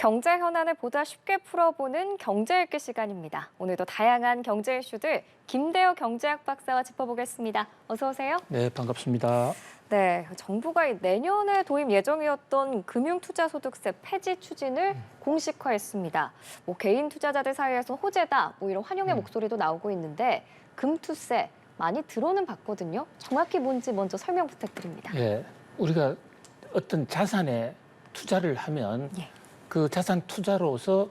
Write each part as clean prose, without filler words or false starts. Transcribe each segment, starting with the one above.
경제 현안을 보다 쉽게 풀어보는 경제 읽기 시간입니다. 오늘도 다양한 경제 이슈들 김대호 경제학 박사와 짚어보겠습니다. 어서 오세요. 네, 반갑습니다. 네, 정부가 내년에 도입 예정이었던 금융투자소득세 폐지 추진을 공식화했습니다. 개인 투자자들 사이에서 호재다, 이런 환영의 목소리도 나오고 있는데 금투세 많이 들어는 봤거든요. 정확히 뭔지 먼저 설명 부탁드립니다. 예, 우리가 어떤 자산에 투자를 하면 그 자산 투자로서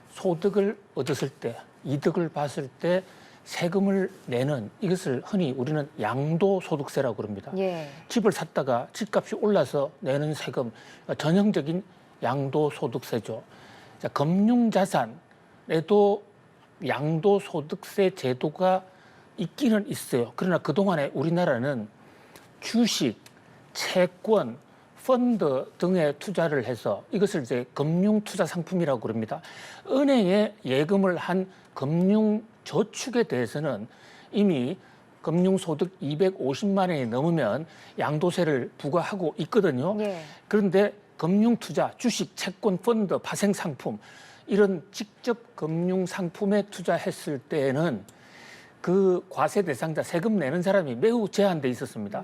소득을 얻었을 때, 이득을 봤을 때 세금을 내는 이것을 흔히 우리는 양도소득세라고 그럽니다. 집을 샀다가 집값이 올라서 내는 세금, 전형적인 양도소득세죠. 자, 금융자산에도 양도소득세 제도가 있기는 있어요. 그러나 그동안에 우리나라는 주식, 채권, 펀드 등에 투자를 해서 이것을 이제 금융투자 상품이라고 그럽니다. 은행에 예금을 한 금융저축에 대해서는 이미 금융소득 250만 원이 넘으면 양도세를 부과하고 있거든요. 그런데 금융투자, 주식, 채권, 펀드, 파생상품 이런 직접 금융상품에 투자했을 때에는 그 과세 대상자 세금 내는 사람이 매우 제한돼 있었습니다.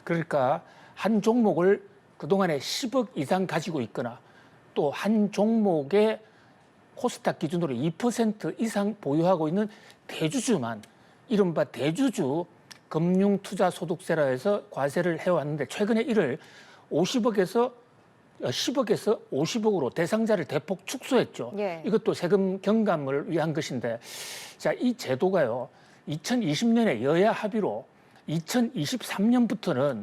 그러니까 한 종목을 그동안에 10억 이상 가지고 있거나 또 한 종목의 코스닥 기준으로 2% 이상 보유하고 있는 대주주만 이른바 대주주 금융투자소득세라 해서 과세를 해왔는데 최근에 이를 10억에서 50억으로 대상자를 대폭 축소했죠. 이것도 세금 경감을 위한 것인데, 자, 이 제도가요, 2020년에 여야 합의로 2023년부터는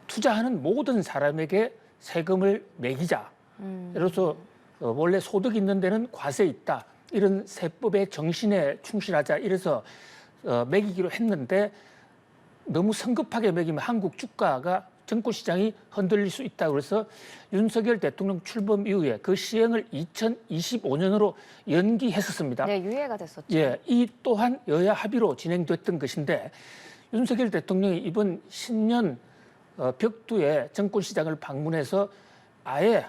투자하는 모든 사람에게 세금을 매기자. 예를 들어서 원래 소득 있는 데는 과세 있다. 이런 세법의 정신에 충실하자. 이래서 매기기로 했는데 너무 성급하게 매기면 한국 주가가 정권시장이 흔들릴 수 있다고 그래서 윤석열 대통령 출범 이후에 그 시행을 2025년으로 연기했었습니다. 네, 유예가 됐었죠. 예, 이 또한 여야 합의로 진행됐던 것인데 윤석열 대통령이 이번 신년 벽두에 정권시장을 방문해서 아예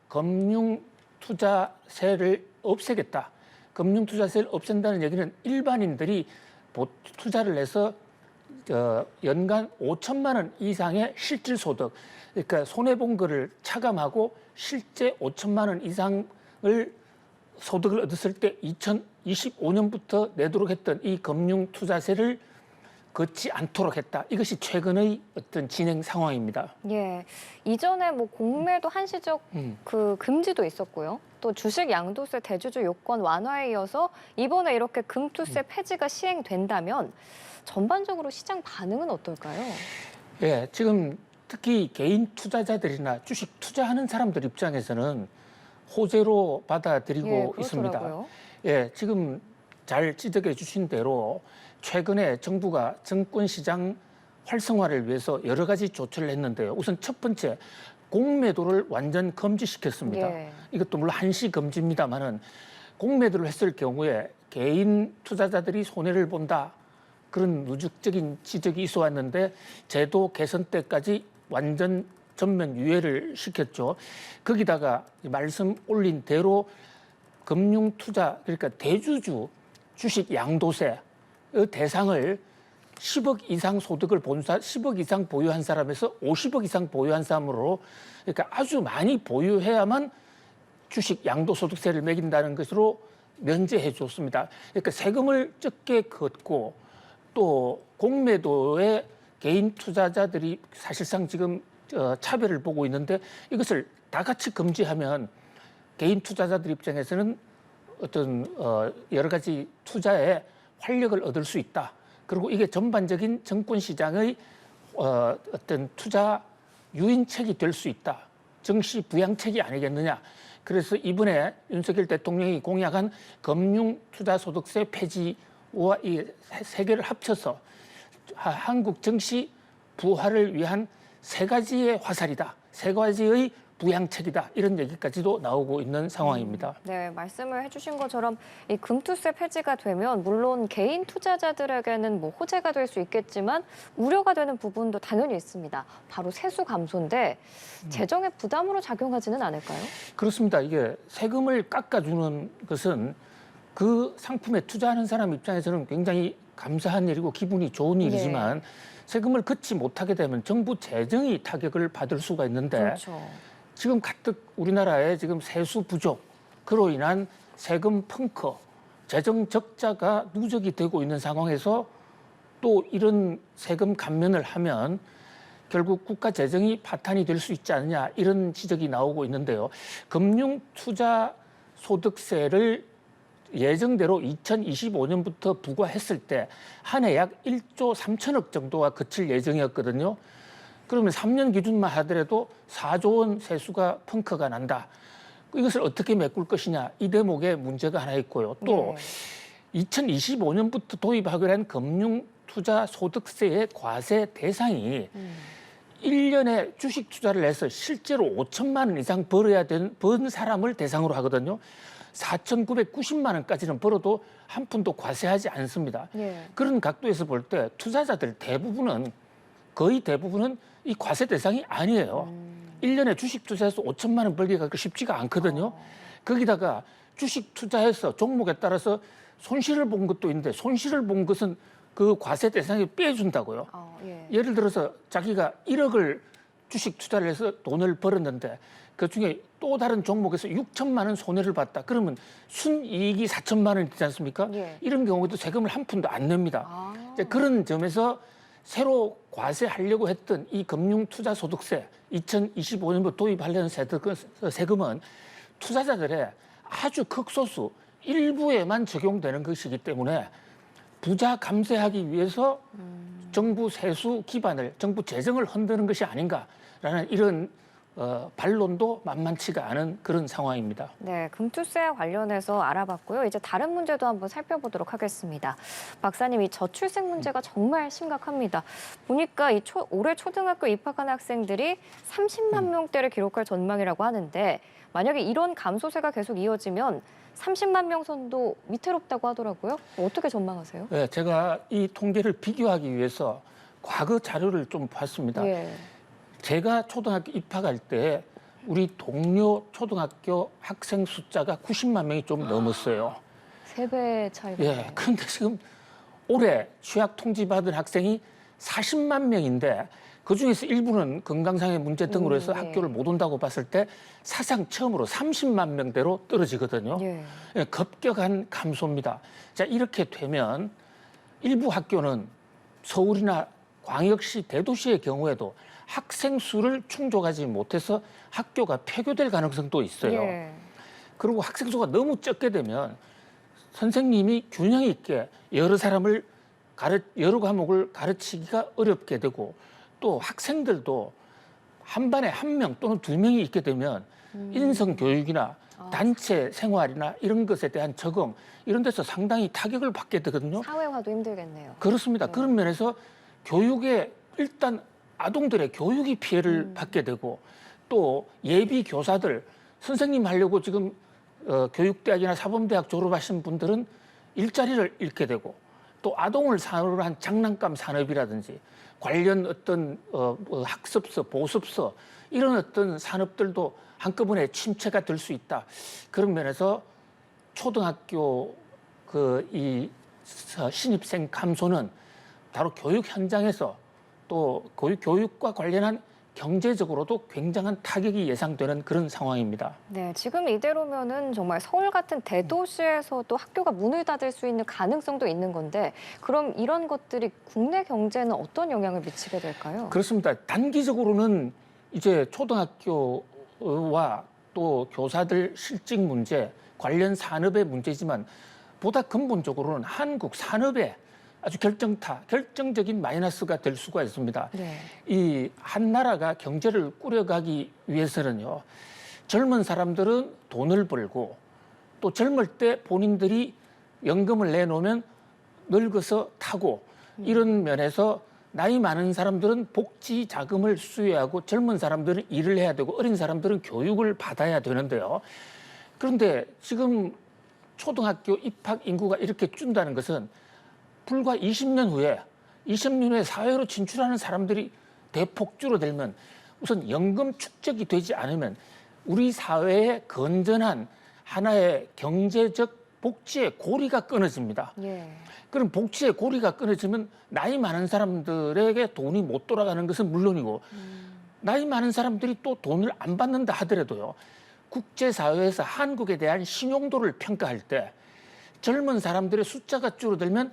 금융투자세를 없애겠다. 금융투자세를 없앤다는 얘기는 일반인들이 투자를 해서 연간 5천만 원 이상의 실질소득, 그러니까 손해본 거를 차감하고 실제 5천만 원 이상을 소득을 얻었을 때 2025년부터 내도록 했던 이 금융투자세를 걷지 않도록 했다. 이것이 최근의 어떤 진행 상황입니다. 예, 이전에 공매도 한시적 그 금지도 있었고요. 또 주식 양도세 대주주 요건 완화에 이어서 이번에 이렇게 금투세 폐지가 시행된다면 전반적으로 시장 반응은 어떨까요? 예, 지금 특히 개인 투자자들이나 주식 투자하는 사람들 입장에서는 호재로 받아들이고 있습니다. 예, 지금 잘 지적해 주신 대로 최근에 정부가 정권시장 활성화를 위해서 여러 가지 조치를 했는데요. 우선 첫 번째, 공매도를 완전 금지시켰습니다. 이것도 물론 한시 금지입니다만은 공매도를 했을 경우에 개인 투자자들이 손해를 본다. 그런 누적적인 지적이 있어 왔는데 제도 개선 때까지 완전 전면 유예를 시켰죠. 거기다가 말씀 올린 대로 금융투자, 그러니까 대주주 주식 양도세 대상을 10억 이상 소득을 본 사람, 10억 이상 보유한 사람에서 50억 이상 보유한 사람으로, 그러니까 아주 많이 보유해야만 주식 양도소득세를 매긴다는 것으로 면제해 줬습니다. 그러니까 세금을 적게 걷고 또 공매도에 개인 투자자들이 사실상 지금 차별을 보고 있는데 이것을 다 같이 금지하면 개인 투자자들 입장에서는 어떤 여러 가지 투자에 활력을 얻을 수 있다. 그리고 이게 전반적인 정권 시장의 어떤 투자 유인책이 될 수 있다. 정시 부양책이 아니겠느냐. 그래서 이번에 윤석열 대통령이 공약한 금융투자소득세 폐지와 이 세 개를 합쳐서 한국 정시 부활을 위한 세 가지의 화살이다. 세 가지의 부양책이다 이런 얘기까지도 나오고 있는 상황입니다. 네, 말씀을 해주신 것처럼 이 금투세 폐지가 되면 물론 개인 투자자들에게는 뭐 호재가 될 수 있겠지만 우려가 되는 부분도 당연히 있습니다. 바로 세수 감소인데 재정의 부담으로 작용하지는 않을까요? 그렇습니다. 이게 세금을 깎아주는 것은 그 상품에 투자하는 사람 입장에서는 굉장히 감사한 일이고 기분이 좋은 일이지만 세금을 걷지 못하게 되면 정부 재정이 타격을 받을 수가 있는데 그렇죠. 지금 가뜩 우리나라의 지금 세수 부족, 그로 인한 세금 펑커, 재정 적자가 누적이 되고 있는 상황에서 또 이런 세금 감면을 하면 결국 국가 재정이 파탄이 될 수 있지 않느냐 이런 지적이 나오고 있는데요. 금융투자소득세를 예정대로 2025년부터 부과했을 때 한 해 약 1조 3천억 정도가 그칠 예정이었거든요. 그러면 3년 기준만 하더라도 4조 원 세수가 펑크가 난다. 이것을 어떻게 메꿀 것이냐 이 대목에 문제가 하나 있고요. 또 2025년부터 도입하기로 한 금융투자소득세의 과세 대상이 1년에 주식 투자를 해서 실제로 5천만 원 이상 번 사람을 대상으로 하거든요. 4,990만 원까지는 벌어도 한 푼도 과세하지 않습니다. 그런 각도에서 볼 때 투자자들 거의 대부분은 이 과세 대상이 아니에요. 1년에 주식 투자해서 5천만 원 벌기가 쉽지가 않거든요. 거기다가 주식 투자해서 종목에 따라서 손실을 본 것도 있는데 손실을 본 것은 그 과세 대상이 빼준다고요. 예를 들어서 자기가 1억을 주식 투자를 해서 돈을 벌었는데 그중에 또 다른 종목에서 6천만 원 손해를 봤다. 그러면 순이익이 4천만 원이 되지 않습니까? 이런 경우에도 세금을 한 푼도 안 냅니다. 이제 그런 점에서 새로 과세하려고 했던 이 금융투자소득세 2025년부터 도입하려는 세금은 투자자들의 아주 극소수 일부에만 적용되는 것이기 때문에 부자 감세하기 위해서 정부 세수 기반을, 정부 재정을 흔드는 것이 아닌가라는 이런 반론도 만만치가 않은 그런 상황입니다. 네, 금투세와 관련해서 알아봤고요. 이제 다른 문제도 한번 살펴보도록 하겠습니다. 박사님, 이 저출생 문제가 정말 심각합니다. 보니까 올해 초등학교 입학한 학생들이 30만 명대를 기록할 전망이라고 하는데 만약에 이런 감소세가 계속 이어지면 30만 명 선도 위태롭다고 하더라고요. 어떻게 전망하세요? 네, 제가 이 통계를 비교하기 위해서 과거 자료를 좀 봤습니다. 제가 초등학교 입학할 때 우리 동료 초등학교 학생 숫자가 90만 명이 좀 넘었어요. 3배 차이가. 그런데 지금 올해 취학 통지받은 학생이 40만 명인데 그중에서 일부는 건강상의 문제 등으로 해서 학교를 못 온다고 봤을 때 사상 처음으로 30만 명대로 떨어지거든요. 급격한 감소입니다. 자, 이렇게 되면 일부 학교는 서울이나 광역시 대도시의 경우에도 학생 수를 충족하지 못해서 학교가 폐교될 가능성도 있어요. 그리고 학생 수가 너무 적게 되면 선생님이 균형 있게 여러 과목을 가르치기가 어렵게 되고 또 학생들도 한 반에 1명 또는 2명이 있게 되면 인성 교육이나 단체 생활이나 이런 것에 대한 적응 이런 데서 상당히 타격을 받게 되거든요. 사회화도 힘들겠네요. 그렇습니다. 그런 면에서 교육에 일단 아동들의 교육이 피해를 받게 되고 또 예비 교사들 선생님 하려고 지금 교육대학이나 사범대학 졸업하신 분들은 일자리를 잃게 되고 또 아동을 산업으로 한 장난감 산업이라든지 관련 어떤 학습서, 보습서 이런 어떤 산업들도 한꺼번에 침체가 될 수 있다. 그런 면에서 초등학교 이 신입생 감소는 바로 교육 현장에서 또 교육과 관련한 경제적으로도 굉장한 타격이 예상되는 그런 상황입니다. 네, 지금 이대로면은 정말 서울 같은 대도시에서도 학교가 문을 닫을 수 있는 가능성도 있는 건데 그럼 이런 것들이 국내 경제는 어떤 영향을 미치게 될까요? 그렇습니다. 단기적으로는 이제 초등학교와 또 교사들 실직 문제, 관련 산업의 문제지만 보다 근본적으로는 한국 산업의 아주 결정적인 마이너스가 될 수가 있습니다. 이 한 나라가 경제를 꾸려가기 위해서는요, 젊은 사람들은 돈을 벌고 또 젊을 때 본인들이 연금을 내놓으면 늙어서 타고 이런 면에서 나이 많은 사람들은 복지 자금을 수여하고 젊은 사람들은 일을 해야 되고 어린 사람들은 교육을 받아야 되는데요. 그런데 지금 초등학교 입학 인구가 이렇게 준다는 것은 불과 20년 후에 사회로 진출하는 사람들이 대폭 줄어들면 우선 연금 축적이 되지 않으면 우리 사회의 건전한 하나의 경제적 복지의 고리가 끊어집니다. 예. 그럼 복지의 고리가 끊어지면 나이 많은 사람들에게 돈이 못 돌아가는 것은 물론이고 나이 많은 사람들이 또 돈을 안 받는다 하더라도요. 국제사회에서 한국에 대한 신용도를 평가할 때 젊은 사람들의 숫자가 줄어들면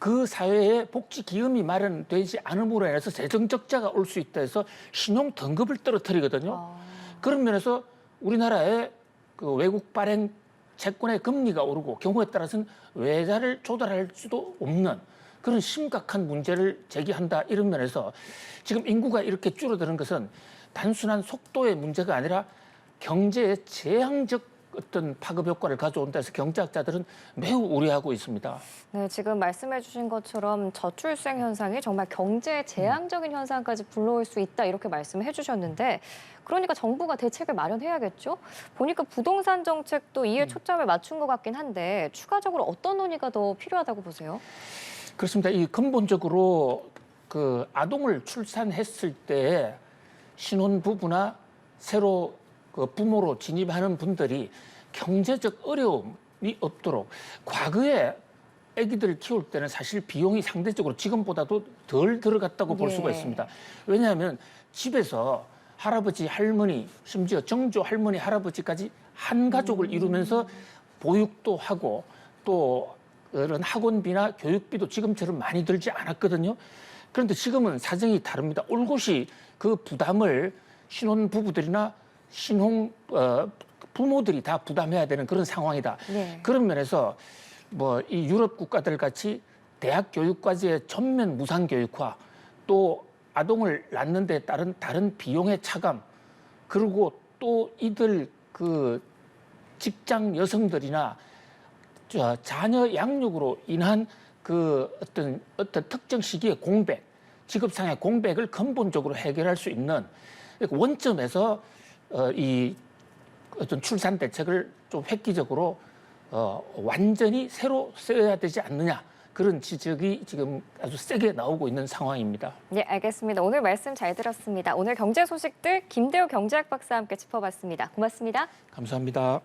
그 사회에 복지기금이 마련되지 않음으로 인해서 재정적자가 올 수 있다 해서 신용 등급을 떨어뜨리거든요. 그런 면에서 우리나라의 그 외국 발행 채권의 금리가 오르고 경우에 따라서는 외자를 조달할 수도 없는 그런 심각한 문제를 제기한다 이런 면에서 지금 인구가 이렇게 줄어드는 것은 단순한 속도의 문제가 아니라 경제에 재앙적 어떤 파급 효과를 가져온다 해서 경제학자들은 매우 우려하고 있습니다. 네, 지금 말씀해 주신 것처럼 저출생 현상이 정말 경제에 재앙적인 현상까지 불러올 수 있다 이렇게 말씀해 주셨는데 그러니까 정부가 대책을 마련해야겠죠? 보니까 부동산 정책도 이에 초점을 맞춘 것 같긴 한데 추가적으로 어떤 논의가 더 필요하다고 보세요? 그렇습니다. 이 근본적으로 그 아동을 출산했을 때 신혼부부나 새로 그 부모로 진입하는 분들이 경제적 어려움이 없도록 과거에 아기들을 키울 때는 사실 비용이 상대적으로 지금보다도 덜 들어갔다고 볼 수가 있습니다. 왜냐하면 집에서 할아버지, 할머니, 심지어 정조 할머니, 할아버지까지 한 가족을 이루면서 보육도 하고 또 그런 학원비나 교육비도 지금처럼 많이 들지 않았거든요. 그런데 지금은 사정이 다릅니다. 올곧이 그 부담을 신혼부부들이나 부모들이 다 부담해야 되는 그런 상황이다. 네. 그런 면에서 뭐 이 유럽 국가들 같이 대학 교육까지의 전면 무상 교육화, 또 아동을 낳는 데 따른 다른 비용의 차감, 그리고 또 이들 그 직장 여성들이나 자녀 양육으로 인한 그 어떤 특정 시기의 공백, 직업상의 공백을 근본적으로 해결할 수 있는 원점에서 이 어떤 출산 대책을 좀 획기적으로 완전히 새로 써야 되지 않느냐 그런 지적이 지금 아주 세게 나오고 있는 상황입니다. 네, 알겠습니다. 오늘 말씀 잘 들었습니다. 오늘 경제 소식들 김대우 경제학 박사와 함께 짚어봤습니다. 고맙습니다. 감사합니다.